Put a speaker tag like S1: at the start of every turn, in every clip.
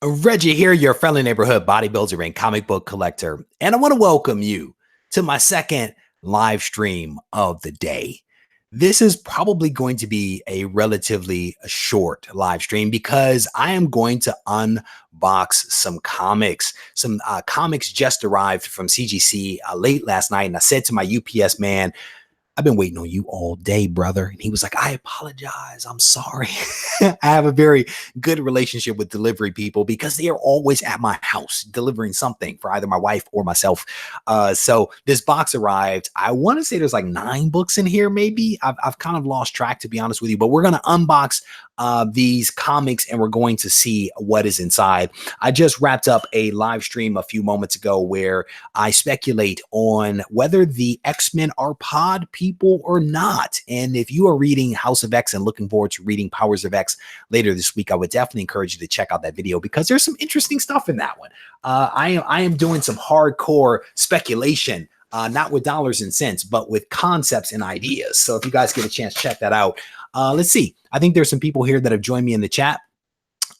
S1: Reggie here, your friendly neighborhood bodybuilder and comic book collector. And I want to welcome you to my second live stream of the day. This is probably going to be a relatively short live stream because I am going to unbox some comics. Some comics just arrived from CGC late last night. And I said to my UPS man, I've been waiting on you all day, brother. And he was like, I apologize. I'm sorry. I have a very good relationship with delivery people because they are always at my house delivering something for either my wife or myself. So this box arrived. I want to say there's like 9 books in here, maybe. I've kind of lost track, to be honest with you, but we're going to unbox these comics and we're going to see what is inside. I just wrapped up a live stream a few moments ago where I speculate on whether the X-Men are pod people or not. And if you are reading House of X and looking forward to reading Powers of X later this week, I would definitely encourage you to check out that video because there's some interesting stuff in that one. I am doing some hardcore speculation, not with dollars and cents, but with concepts and ideas. So if you guys get a chance, check that out. Let's see. I think there's some people here that have joined me in the chat.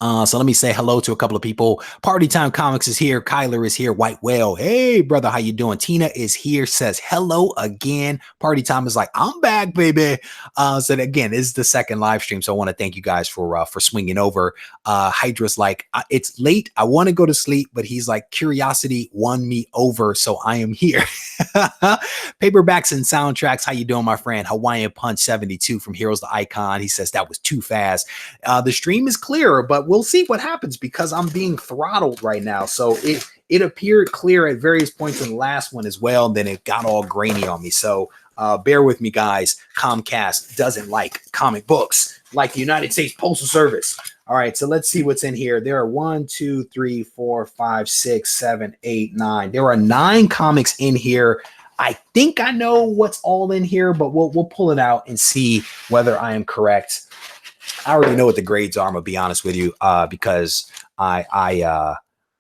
S1: So let me say hello to a couple of people. Party Time Comics is here. Kyler is here. White Whale. Hey, brother, how you doing? Tina is here, says hello again. Party Time is like, I'm back, baby. So again, this is the second live stream. So I want to thank you guys for swinging over. Hydra's like, it's late. I want to go to sleep, but he's like, curiosity won me over. So I am here. Paperbacks and soundtracks. How you doing, my friend? Hawaiian Punch 72 from Heroes to Icon. He says that was too fast. The stream is clearer, but we'll see what happens because I'm being throttled right now. So it appeared clear at various points in the last one as well. And then it got all grainy on me. So bear with me, guys. Comcast doesn't like comic books like the United States Postal Service. All right, so let's see what's in here. There are 1, 2, 3, 4, 5, 6, 7, 8, 9. There are 9 comics in here. I think I know what's all in here, but we'll pull it out and see whether I am correct. I already know what the grades are. I'm gonna be honest with you, because I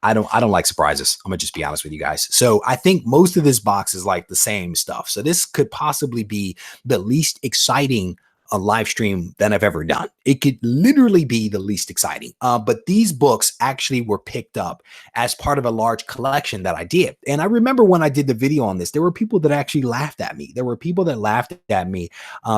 S1: don't like surprises. I'm gonna just be honest with you guys. So I think most of this box is like the same stuff. So this could possibly be the least exciting live stream that I've ever done. It could literally be the least exciting. But these books actually were picked up as part of a large collection that I did. And I remember when I did the video on this, there were people that actually laughed at me. There were people that laughed at me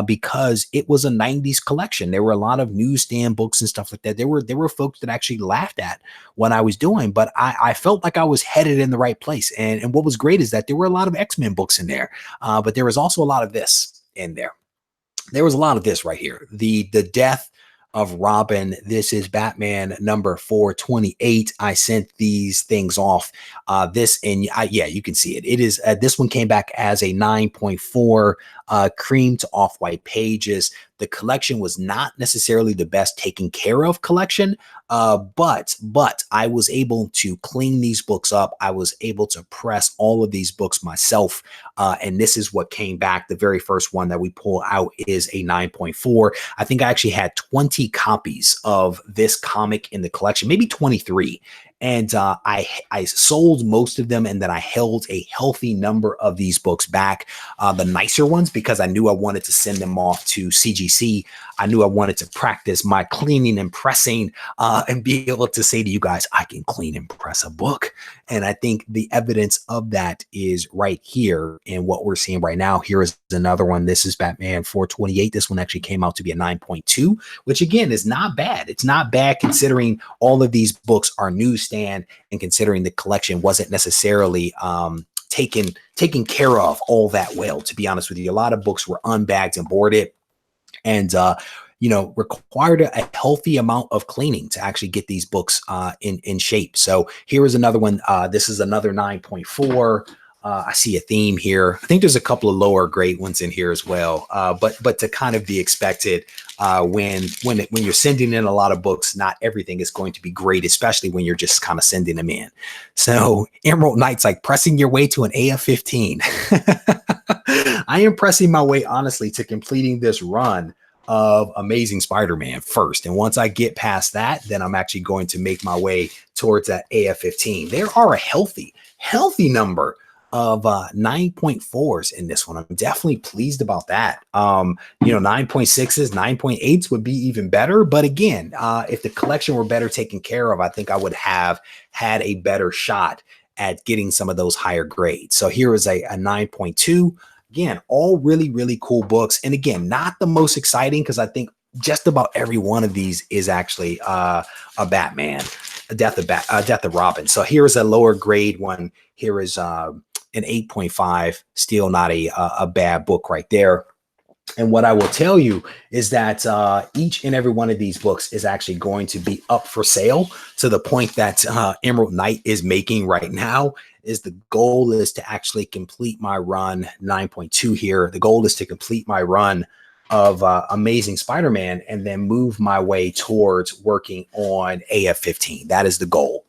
S1: because it was a 90s collection. There were a lot of newsstand books and stuff like that. There were folks that actually laughed at what I was doing, but I felt like I was headed in the right place. And what was great is that there were a lot of X-Men books in there, but there was also a lot of this in there. There was a lot of this right here. The death of Robin. This is Batman number 428. I sent these things off. Yeah, you can see it. It is this one came back as a 9.4 cream to off-white pages. The collection was not necessarily the best taken care of collection, but I was able to clean these books up. I was able to press all of these books myself, and this is what came back. The very first one that we pull out is a 9.4. I think I actually had 20 copies of this comic in the collection, maybe 23. And I sold most of them, and then I held a healthy number of these books back, the nicer ones, because I knew I wanted to send them off to CGC. I knew I wanted to practice my cleaning and pressing and be able to say to you guys, I can clean and press a book. And I think the evidence of that is right here in what we're seeing right now. Here is another one. This is Batman 428. This one actually came out to be a 9.2, which again is not bad. It's not bad considering all of these books are newsstand and considering the collection wasn't necessarily taken care of all that well, to be honest with you. A lot of books were unbagged and boarded and required a healthy amount of cleaning to actually get these books in shape. So here is another one. This is another 9.4. I see a theme here. I think there's a couple of lower grade ones in here as well. But to kind of be expected when you're sending in a lot of books, not everything is going to be great, especially when you're just kind of sending them in. So Emerald Knight's like pressing your way to an AF-15. I am pressing my way, honestly, to completing this run of Amazing Spider-Man first. And once I get past that, then I'm actually going to make my way towards that AF-15. There are a healthy number of 9.4s in this one. I'm definitely pleased about that. 9.6s, 9.8s would be even better. But again, if the collection were better taken care of, I think I would have had a better shot at getting some of those higher grades. So here is a 9.2. Again, all really, really cool books. And again, not the most exciting because I think just about every one of these is actually a Batman, a Death of Robin. So here is a lower grade one. Here is an 8.5, still not a bad book right there. And what I will tell you is that each and every one of these books is actually going to be up for sale to the point that Emerald Knight is making right now. Is the goal is to actually complete my run 9.2 here. The goal is to complete my run of Amazing Spider-Man and then move my way towards working on AF-15. That is the goal.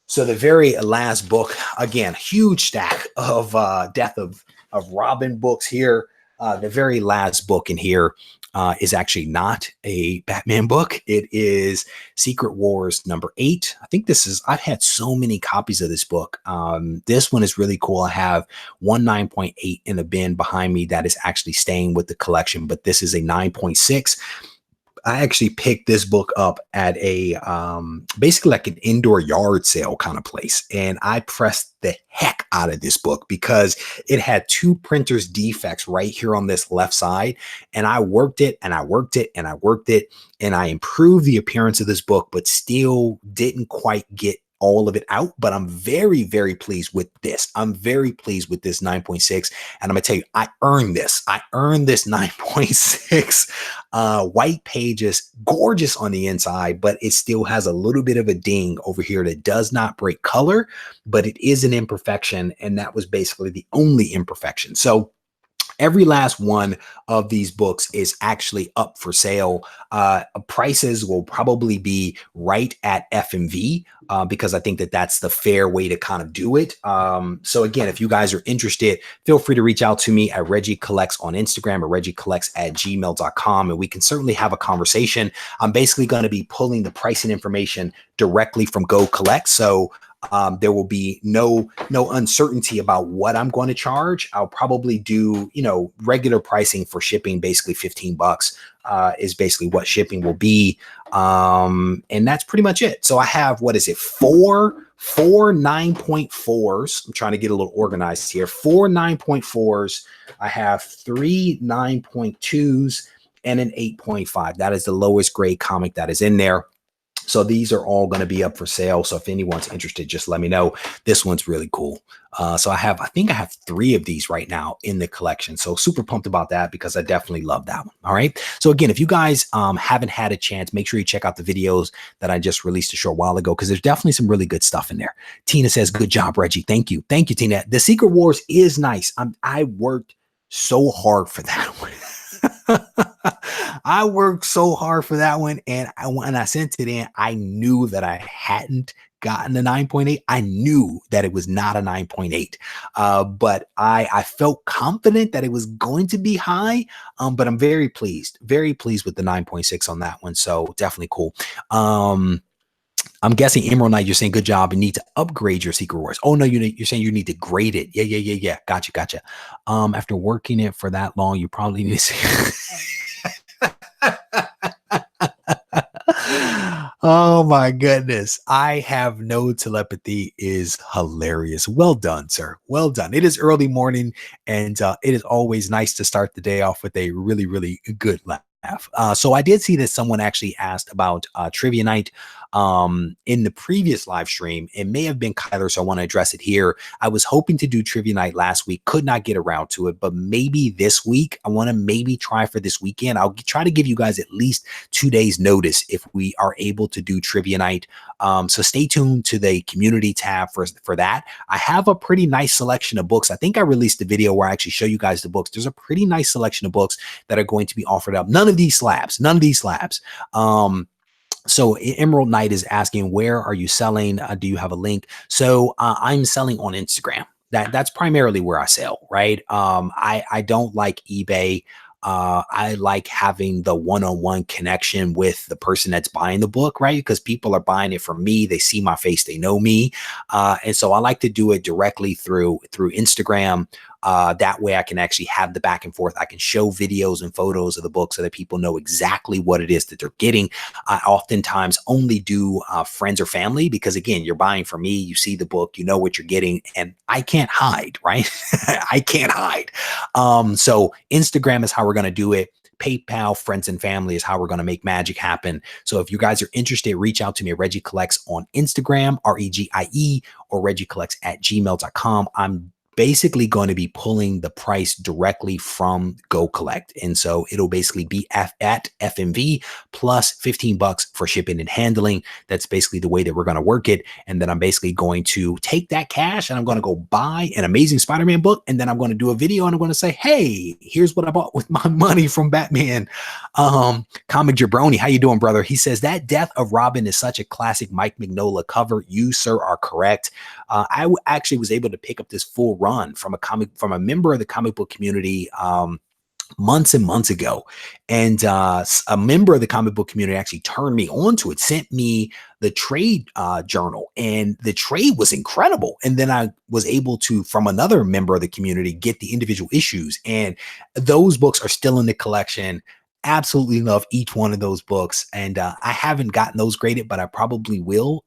S1: So the very last book, again, huge stack of Death of Robin books here. The very last book in here is actually not a Batman book. It is Secret Wars #8. I think I've had so many copies of this book. This one is really cool. I have one 9.8 in the bin behind me that is actually staying with the collection, but this is a 9.6. I actually picked this book up at a basically like an indoor yard sale kind of place. And I pressed the heck out of this book because it had 2 printers defects right here on this left side. And I worked it and I worked it and I worked it. And I improved the appearance of this book, but still didn't quite get all of it out. But I'm very, very pleased with this. I'm very pleased with this 9.6. And I'm going to tell you, I earned this. I earned this 9.6. White pages, gorgeous on the inside, but it still has a little bit of a ding over here that does not break color, but it is an imperfection. And that was basically the only imperfection. So every last one of these books is actually up for sale. Prices will probably be right at FMV because I think that that's the fair way to kind of do it. So again, if you guys are interested, feel free to reach out to me at Regie Collects on Instagram or regiecollects@gmail.com, and we can certainly have a conversation. I'm basically going to be pulling the pricing information directly from Go Collect. So there will be no uncertainty about what I'm going to charge. I'll probably do, regular pricing for shipping, basically $15 is basically what shipping will be. And that's pretty much it. So I have, four 9.4s. I'm trying to get a little organized here. 4 9.4s. I have 3 9.2s and an 8.5. That is the lowest grade comic that is in there. So these are all going to be up for sale. So if anyone's interested, just let me know. This one's really cool. So I think I have 3 of these right now in the collection. So super pumped about that because I definitely love that one. All right. So again, if you guys haven't had a chance, make sure you check out the videos that I just released a short while ago because there's definitely some really good stuff in there. Tina says, good job, Reggie. Thank you. Thank you, Tina. The Secret Wars is nice. I worked so hard for that one. I worked so hard for that one. And when I sent it in, I knew that I hadn't gotten a 9.8. I knew that it was not a 9.8. But I felt confident that it was going to be high. But I'm very pleased with the 9.6 on that one. So definitely cool. I'm guessing Emerald Knight, you're saying good job and need to upgrade your Secret Wars. Oh no, you're saying you need to grade it. Yeah. Gotcha. After working it for that long, you probably need to see. Oh my goodness. I have no telepathy is hilarious. Well done, sir. Well done. It is early morning and it is always nice to start the day off with a really, really good laugh. So I did see that someone actually asked about Trivia Night in the previous live stream. It may have been Kyler, so I want to address it here. I was hoping to do Trivia Night last week, could not get around to it, but maybe this week, I want to maybe try for this weekend. I'll try to give you guys at least 2 days notice if we are able to do Trivia Night. So stay tuned to the community tab for that. I have a pretty nice selection of books. I think I released a video where I actually show you guys the books. There's a pretty nice selection of books that are going to be offered up. None of these slabs. So Emerald Knight is asking, where are you selling? Do you have a link? So I'm selling on Instagram. That's primarily where I sell, right? I don't like eBay. I like having the one-on-one connection with the person that's buying the book, right? Because people are buying it from me. They see my face, they know me. And so I like to do it directly through Instagram. That way I can actually have the back and forth. I can show videos and photos of the book so that people know exactly what it is that they're getting. I oftentimes only do friends or family because, again, you're buying from me. You see the book, you know what you're getting, and I can't hide, right? I can't hide. So Instagram is how we're going to do it. PayPal, friends and family is how we're going to make magic happen. So if you guys are interested, reach out to me at Regie Collects on Instagram, REGIE, or regiecollects@gmail.com. I'm basically going to be pulling the price directly from Go Collect. And so it'll basically be at FMV plus $15 for shipping and handling. That's basically the way that we're going to work it. And then I'm basically going to take that cash and I'm going to go buy an Amazing Spider-Man book. And then I'm going to do a video and I'm going to say, hey, here's what I bought with my money from Batman. Comic Jabroni, how you doing, brother? He says that Death of Robin is such a classic Mike Mignola cover. You, sir, are correct. I actually was able to pick up this full run from a member of the comic book community months and months ago. And a member of the comic book community actually turned me on to it, sent me the trade journal, and the trade was incredible. And then I was able to, from another member of the community, get the individual issues. And those books are still in the collection. Absolutely love each one of those books. And I haven't gotten those graded, but I probably will.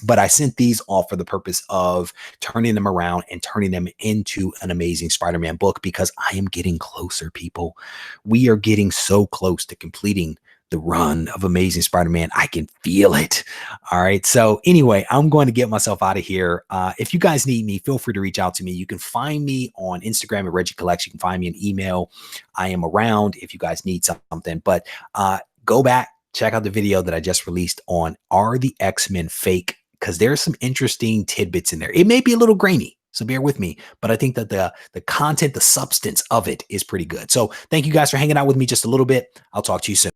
S1: But I sent these off for the purpose of turning them around and turning them into an Amazing Spider-Man book because I am getting closer, people. We are getting so close to completing the run of Amazing Spider-Man. I can feel it. All right. So anyway, I'm going to get myself out of here. If you guys need me, feel free to reach out to me. You can find me on Instagram at Regie Collects. You can find me an email. I am around if you guys need something. But go back, check out the video that I just released on Are the X-Men Fake? Because there's some interesting tidbits in there. It may be a little grainy, so bear with me, but I think that the content, the substance of it is pretty good. So thank you guys for hanging out with me just a little bit. I'll talk to you soon.